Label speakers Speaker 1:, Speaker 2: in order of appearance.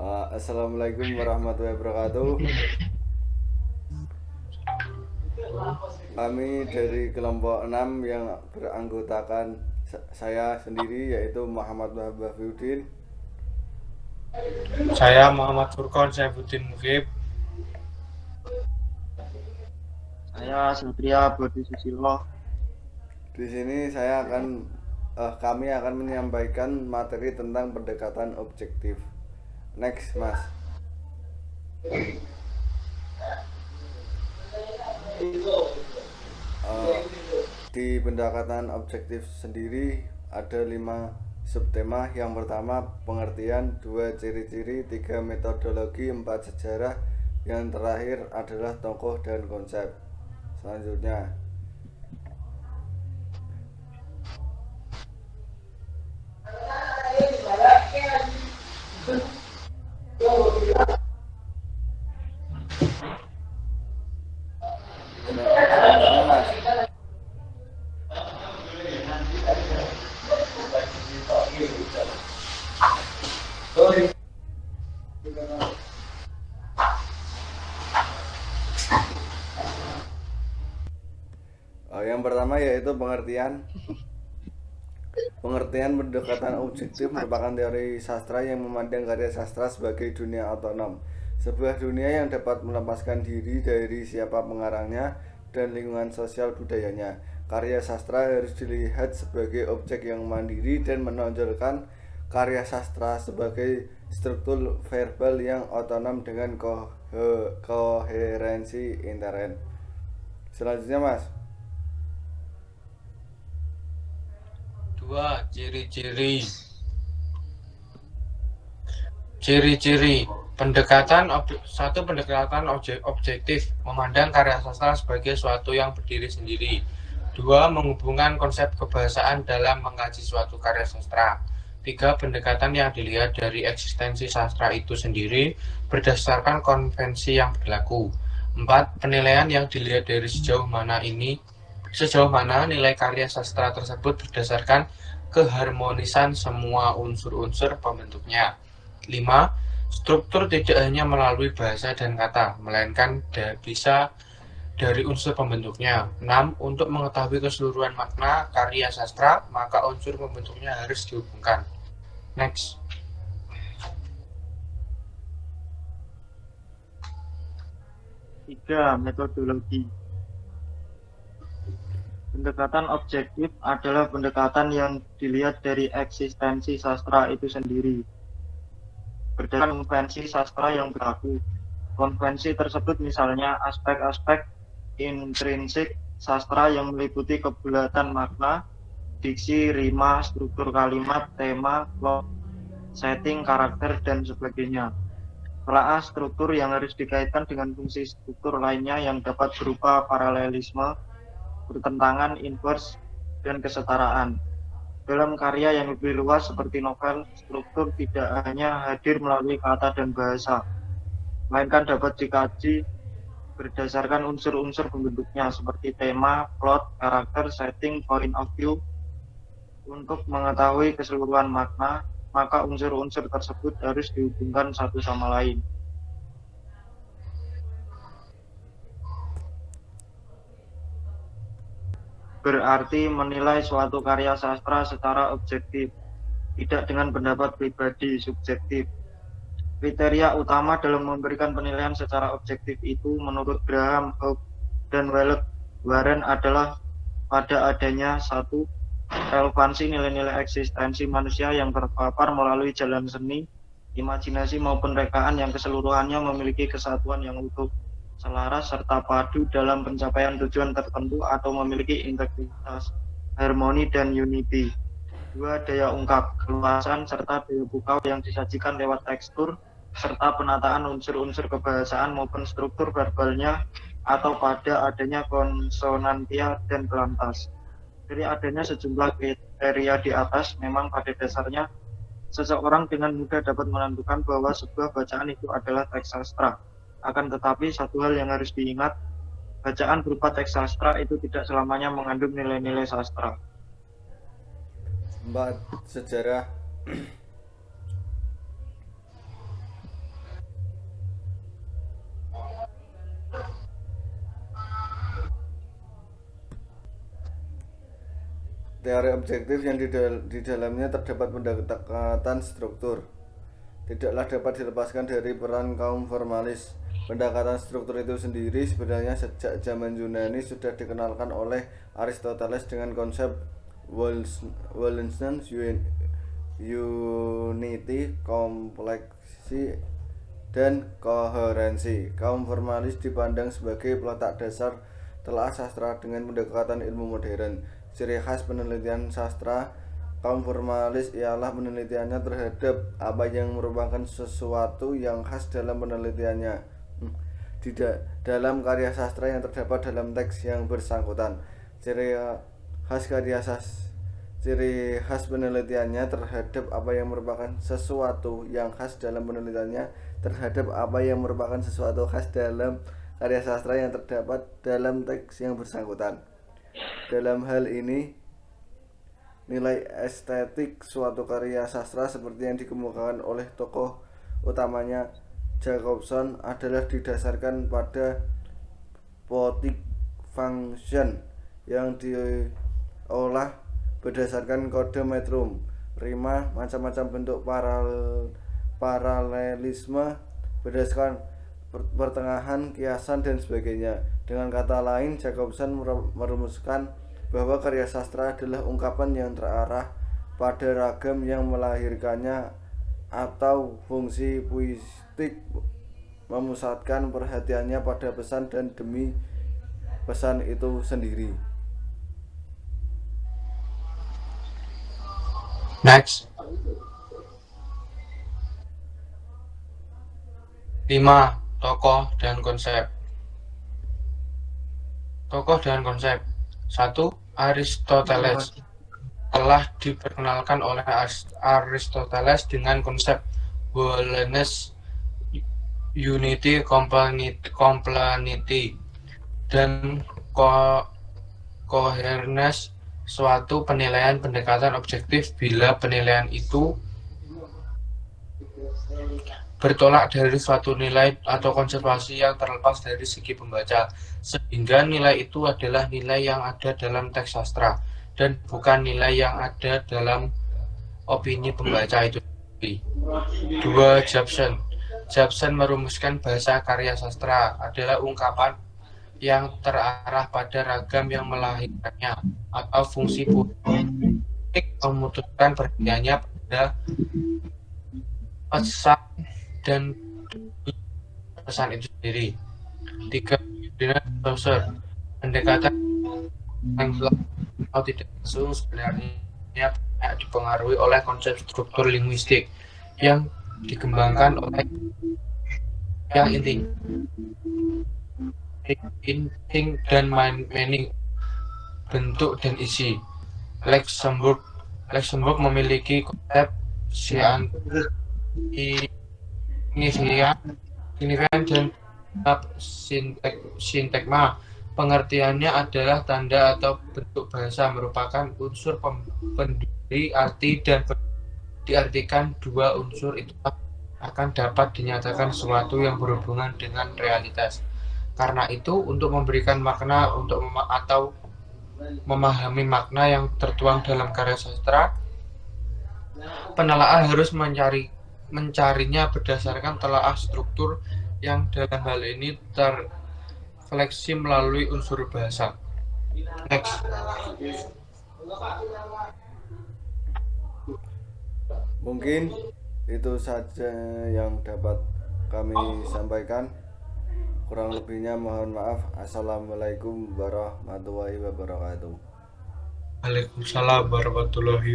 Speaker 1: Assalamualaikum warahmatullahi wabarakatuh. Kami dari kelompok 6 yang beranggotakan saya sendiri yaitu Muhammad Wahyudin.
Speaker 2: Saya Muhammad Furqon Saifuddin Mughib.
Speaker 3: Saya Satria Bodi Susilo.
Speaker 1: Di sini kami akan menyampaikan materi tentang pendekatan objektif. Next, Mas. Eh, di pendekatan objektif sendiri ada 5 subtema. Yang pertama pengertian, 2 ciri-ciri, 3 metodologi, 4 sejarah, yang terakhir adalah tokoh dan konsep. Selanjutnya selanjutnya Mas. Yang pertama yaitu pengertian. Pengertian pendekatan objektif merupakan teori sastra yang memandang karya sastra sebagai dunia otonom, sebuah dunia yang dapat melepaskan diri dari siapa pengarangnya dan lingkungan sosial budayanya. Karya sastra harus dilihat sebagai objek yang mandiri dan menonjolkan karya sastra sebagai struktur verbal yang otonom dengan koherensi intern. Selanjutnya, Mas.
Speaker 2: 2. Ciri-ciri. Ciri-ciri pendekatan objektif memandang karya sastra sebagai suatu yang berdiri sendiri. 2. Menghubungkan konsep kebahasaan dalam mengkaji suatu karya sastra. 3. Pendekatan yang dilihat dari eksistensi sastra itu sendiri berdasarkan konvensi yang berlaku. 4. Penilaian yang dilihat dari sejauh mana nilai karya sastra tersebut berdasarkan keharmonisan semua unsur-unsur pembentuknya. 5. Struktur tidak hanya melalui bahasa dan kata, melainkan bisa dari unsur pembentuknya. 6. Untuk mengetahui keseluruhan makna karya sastra, maka unsur pembentuknya harus dihubungkan. Next.
Speaker 3: Tiga, metodologi. Pendekatan objektif adalah pendekatan yang dilihat dari eksistensi sastra itu sendiri, berdasarkan konvensi sastra yang berlaku. Konvensi tersebut misalnya aspek-aspek intrinsik sastra yang meliputi kebulatan makna, diksi, rima, struktur kalimat, tema, plot, setting, karakter, dan sebagainya. Telah struktur yang harus dikaitkan dengan fungsi struktur lainnya yang dapat berupa paralelisme, bertentangan, inverse, dan kesetaraan. Dalam karya yang lebih luas seperti novel, struktur tidak hanya hadir melalui kata dan bahasa, melainkan dapat dikaji berdasarkan unsur-unsur pembentuknya seperti tema, plot, karakter, setting, point of view. Untuk mengetahui keseluruhan makna, maka unsur-unsur tersebut harus dihubungkan satu sama lain. Berarti menilai suatu karya sastra secara objektif, tidak dengan pendapat pribadi subjektif. Kriteria utama dalam memberikan penilaian secara objektif itu menurut Graham, Hobbes, dan Warren adalah pada adanya satu, relevansi nilai-nilai eksistensi manusia yang terpapar melalui jalan seni, imajinasi maupun rekaan yang keseluruhannya memiliki kesatuan yang utuh, selaras serta padu dalam pencapaian tujuan tertentu atau memiliki integritas, harmoni, dan unity. 2. Daya ungkap, keluasan, serta daya pukau yang disajikan lewat tekstur, serta penataan unsur-unsur kebahasaan maupun struktur verbalnya atau pada adanya konsonantia dan kelantas. Dari adanya sejumlah kriteria di atas, memang pada dasarnya seseorang dengan mudah dapat menentukan bahwa sebuah bacaan itu adalah teks sastra. Akan tetapi satu hal yang harus diingat, bacaan berupa teks sastra itu tidak selamanya mengandung nilai-nilai sastra.
Speaker 1: 4. Sejarah. teori objektif yang di dalamnya terdapat pendekatan struktur tidaklah dapat dilepaskan dari peran kaum formalis. Pendekatan struktur itu sendiri sebenarnya sejak zaman Yunani sudah dikenalkan oleh Aristoteles dengan konsep Wellensitens, unity, kompleksi, dan koherensi. Kaum formalis dipandang sebagai peletak dasar telaah sastra dengan pendekatan ilmu modern. Ciri khas penelitian sastra kaum formalis ialah penelitiannya terhadap apa yang merupakan sesuatu yang khas dalam penelitiannya. Dalam karya sastra yang terdapat dalam teks yang bersangkutan. Ciri khas penelitiannya terhadap apa yang merupakan sesuatu yang khas dalam penelitiannya terhadap apa yang merupakan sesuatu khas dalam karya sastra yang terdapat dalam teks yang bersangkutan. Dalam hal ini, nilai estetik suatu karya sastra seperti yang dikemukakan oleh tokoh utamanya Jacobson adalah didasarkan pada poetic function yang diolah berdasarkan kode metrum, rima, macam-macam bentuk paralelisme berdasarkan pertengahan, kiasan, dan sebagainya. Dengan kata lain, Jacobson merumuskan bahwa karya sastra adalah ungkapan yang terarah pada ragam yang melahirkannya atau fungsi puitik memusatkan perhatiannya pada pesan dan demi pesan itu sendiri.
Speaker 2: Next. 5. Tokoh dan konsep. Tokoh dan konsep. 1. Aristoteles. Telah diperkenalkan oleh Aristoteles dengan konsep Wellness, Unity, Completeness, dan Coherence, suatu penilaian pendekatan objektif bila penilaian itu bertolak dari suatu nilai atau konseptuasi yang terlepas dari segi pembaca, sehingga nilai itu adalah nilai yang ada dalam teks sastra dan bukan nilai yang ada dalam opini pembaca itu sendiri. 2. Jobson merumuskan bahasa karya sastra adalah ungkapan yang terarah pada ragam yang melahirkannya atau fungsi politik memutuskan perhatiannya pada pesan dan pesan itu sendiri. 3. Pendekatan yang atau tidak langsung sebenarnya dipengaruhi oleh konsep struktur linguistik yang dikembangkan oleh yang inti dan meaning, bentuk dan isi. Luxemburg memiliki konsep signifikan dan sintekma. Pengertiannya adalah tanda atau bentuk bahasa merupakan unsur pendiri arti dan diartikan dua unsur itu akan dapat dinyatakan sesuatu yang berhubungan dengan realitas. Karena itu, untuk memberikan makna atau memahami makna yang tertuang dalam karya sastra, penelaah harus mencarinya berdasarkan telaah struktur yang dalam hal ini terfleksi melalui unsur bahasa. Next.
Speaker 1: Mungkin itu saja yang dapat kami sampaikan. Kurang lebihnya mohon maaf. Assalamualaikum warahmatullahi wabarakatuh.
Speaker 2: Waalaikumsalam warahmatullahi